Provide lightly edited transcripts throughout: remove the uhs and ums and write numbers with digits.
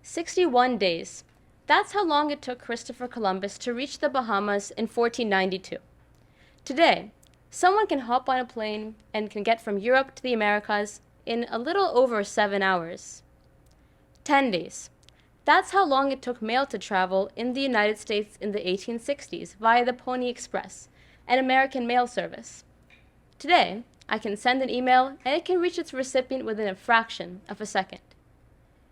61 days. That's how long it took Christopher Columbus to reach the Bahamas in 1492. Today, someone can hop on a plane and can get from Europe to the Americas in a little over 7 hours. 10 days. That's how long it took mail to travel in the United States in the 1860s via the Pony Express, an American mail service. Today, I can send an email and it can reach its recipient within a fraction of a second.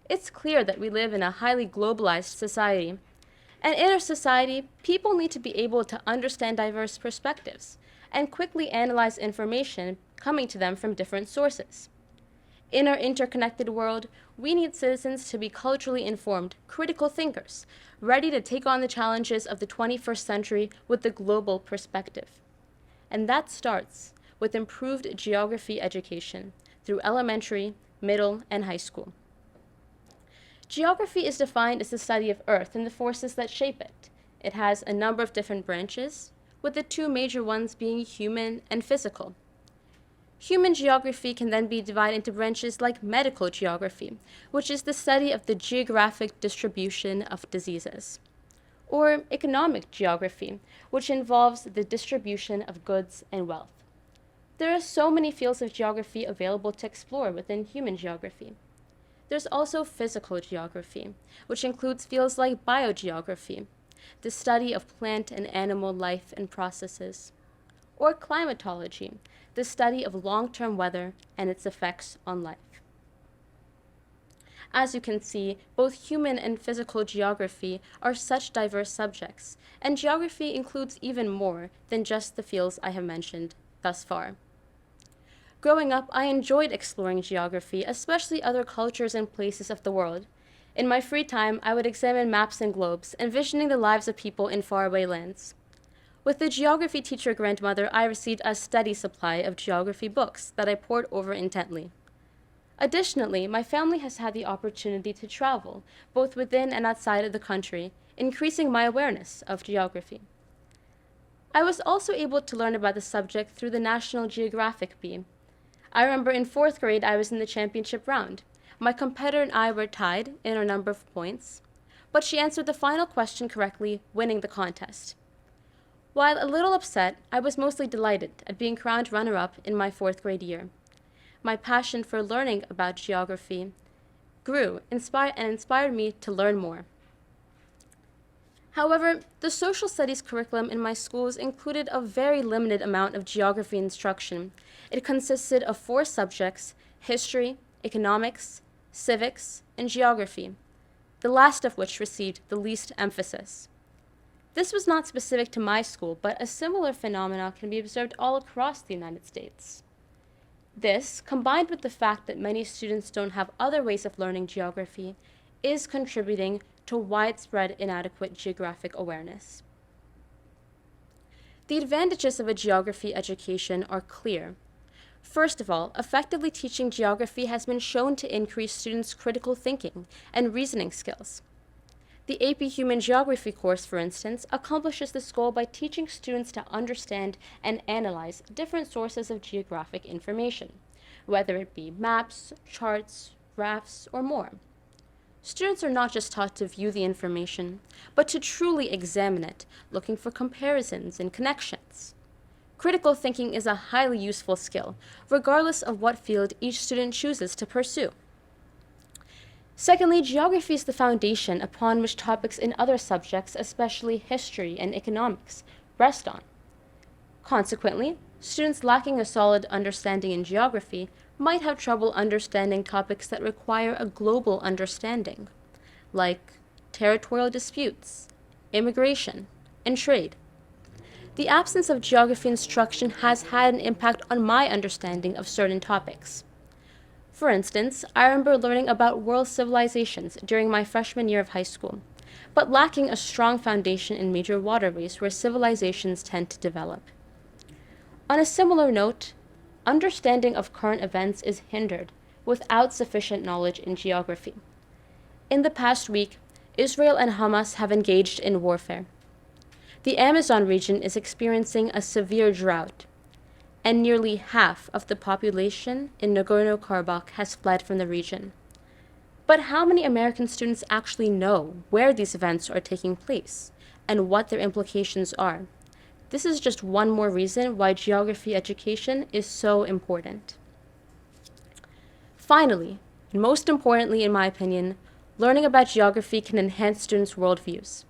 It's clear that we live in a highly globalized society. And in our society, people need to be able to understand diverse perspectives and quickly analyze information coming to them from different sources. In our interconnected world, we need citizens to be culturally informed, critical thinkers, ready to take on the challenges of the 21st century with a global perspective. And that starts with improved geography education through elementary, middle, and high school. Geography is defined as the study of Earth and the forces that shape it. It has a number of different branches, with the two major ones being human and physical. Human geography can then be divided into branches like medical geography, which is the study of the geographic distribution of diseases, or economic geography, which involves the distribution of goods and wealth. There are so many fields of geography available to explore within human geography. There's also physical geography, which includes fields like biogeography, the study of plant and animal life and processes, or climatology, the study of long-term weather and its effects on life. As you can see, both human and physical geography are such diverse subjects, and geography includes even more than just the fields I have mentioned thus far. Growing up, I enjoyed exploring geography, especially other cultures and places of the world. In my free time, I would examine maps and globes, envisioning the lives of people in faraway lands. With the geography teacher grandmother, I received a steady supply of geography books that I pored over intently. Additionally, my family has had the opportunity to travel, both within and outside of the country, increasing my awareness of geography. I was also able to learn about the subject through the National Geographic Bee. I remember in 4th grade I was in the championship round. My competitor and I were tied in our number of points, but she answered the final question correctly, winning the contest. While a little upset, I was mostly delighted at being crowned runner-up in my 4th grade year. My passion for learning about geography grew and inspired me to learn more. However, the social studies curriculum in my schools included a very limited amount of geography instruction. It consisted of 4 subjects: history, economics, civics, and geography, the last of which received the least emphasis. This was not specific to my school, but a similar phenomenon can be observed all across the United States. This, combined with the fact that many students don't have other ways of learning geography, is contributing to widespread inadequate geographic awareness. The advantages of a geography education are clear. First of all, effectively teaching geography has been shown to increase students' critical thinking and reasoning skills. The AP Human Geography course, for instance, accomplishes this goal by teaching students to understand and analyze different sources of geographic information, whether it be maps, charts, graphs, or more. Students are not just taught to view the information, but to truly examine it, looking for comparisons and connections. Critical thinking is a highly useful skill, regardless of what field each student chooses to pursue. Secondly, geography is the foundation upon which topics in other subjects, especially history and economics, rest on. Consequently, students lacking a solid understanding in geography might have trouble understanding topics that require a global understanding, like territorial disputes, immigration, and trade. The absence of geography instruction has had an impact on my understanding of certain topics. For instance, I remember learning about world civilizations during my freshman year of high school, but lacking a strong foundation in major waterways where civilizations tend to develop. On a similar note, understanding of current events is hindered without sufficient knowledge in geography. In the past week, Israel and Hamas have engaged in warfare. The Amazon region is experiencing a severe drought, and nearly half of the population in Nagorno-Karabakh has fled from the region. But how many American students actually know where these events are taking place and what their implications are? This is just one more reason why geography education is so important. Finally, and most importantly in my opinion, learning about geography can enhance students' worldviews.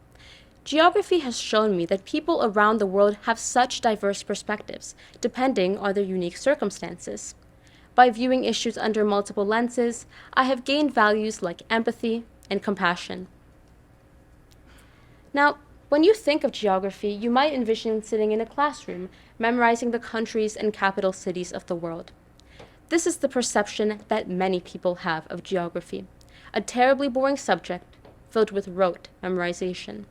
Geography has shown me that people around the world have such diverse perspectives, depending on their unique circumstances. By viewing issues under multiple lenses, I have gained values like empathy and compassion. Now, when you think of geography, you might envision sitting in a classroom, memorizing the countries and capital cities of the world. This is the perception that many people have of geography, a terribly boring subject filled with rote memorization.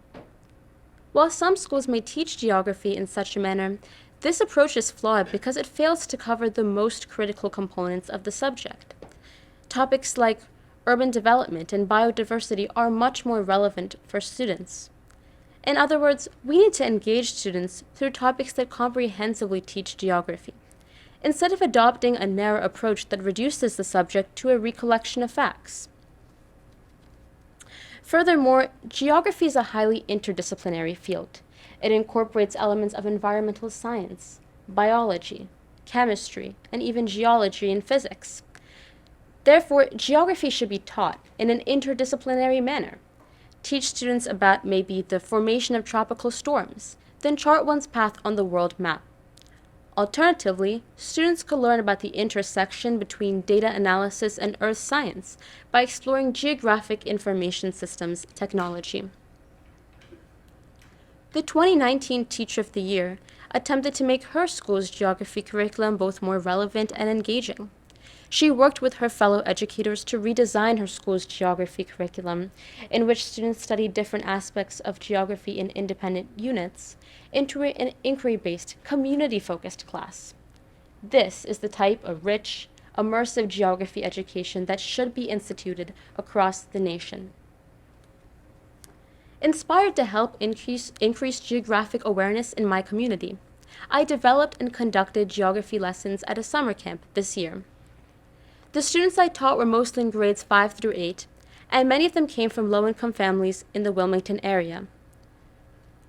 While some schools may teach geography in such a manner, this approach is flawed because it fails to cover the most critical components of the subject. Topics like urban development and biodiversity are much more relevant for students. In other words, we need to engage students through topics that comprehensively teach geography, instead of adopting a narrow approach that reduces the subject to a recollection of facts. Furthermore, geography is a highly interdisciplinary field. It incorporates elements of environmental science, biology, chemistry, and even geology and physics. Therefore, geography should be taught in an interdisciplinary manner. Teach students about maybe the formation of tropical storms, then chart one's path on the world map. Alternatively, students could learn about the intersection between data analysis and earth science by exploring geographic information systems technology. The 2019 Teacher of the Year attempted to make her school's geography curriculum both more relevant and engaging. She worked with her fellow educators to redesign her school's geography curriculum, in which students studied different aspects of geography in independent units, into an inquiry-based, community-focused class. This is the type of rich, immersive geography education that should be instituted across the nation. Inspired to help increase geographic awareness in my community, I developed and conducted geography lessons at a summer camp this year. The students I taught were mostly in grades 5 through 8, and many of them came from low-income families in the Wilmington area.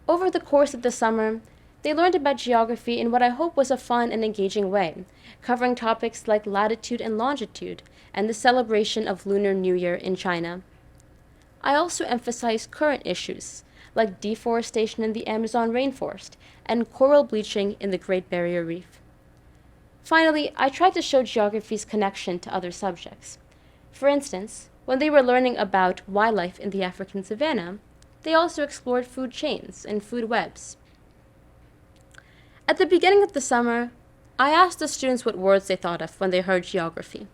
Over the course of the summer, they learned about geography in what I hope was a fun and engaging way, covering topics like latitude and longitude and the celebration of Lunar New Year in China. I also emphasized current issues like deforestation in the Amazon rainforest and coral bleaching in the Great Barrier Reef. Finally, I tried to show geography's connection to other subjects. For instance, when they were learning about wildlife in the African savanna, they also explored food chains and food webs. At the beginning of the summer, I asked the students what words they thought of when they heard geography.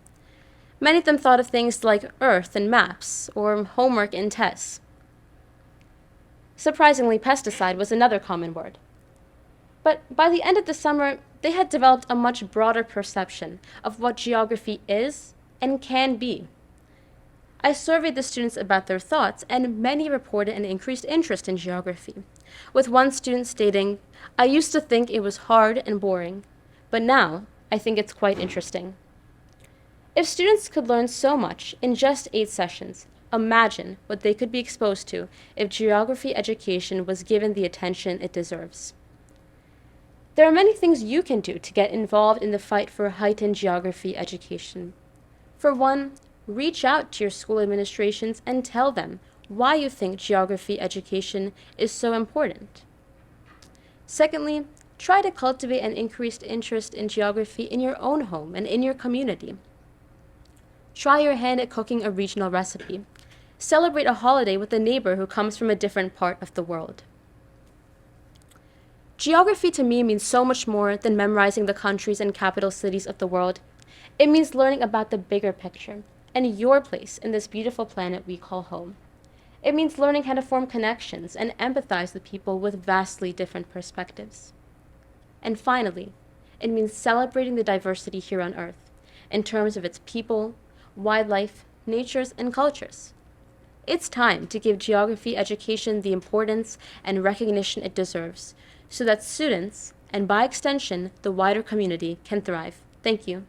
Many of them thought of things like earth and maps, or homework and tests. Surprisingly, pesticide was another common word. But by the end of the summer, they had developed a much broader perception of what geography is and can be. I surveyed the students about their thoughts, and many reported an increased interest in geography, with one student stating, "I used to think it was hard and boring, but now I think it's quite interesting." If students could learn so much in just 8 sessions, imagine what they could be exposed to if geography education was given the attention it deserves. There are many things you can do to get involved in the fight for heightened geography education. For one, reach out to your school administrations and tell them why you think geography education is so important. Secondly, try to cultivate an increased interest in geography in your own home and in your community. Try your hand at cooking a regional recipe. Celebrate a holiday with a neighbor who comes from a different part of the world. Geography to me means so much more than memorizing the countries and capital cities of the world. It means learning about the bigger picture and your place in this beautiful planet we call home. It means learning how to form connections and empathize with people with vastly different perspectives. And finally, it means celebrating the diversity here on Earth in terms of its people, wildlife, natures, and cultures. It's time to give geography education the importance and recognition it deserves, so that students, and by extension, the wider community, can thrive. Thank you.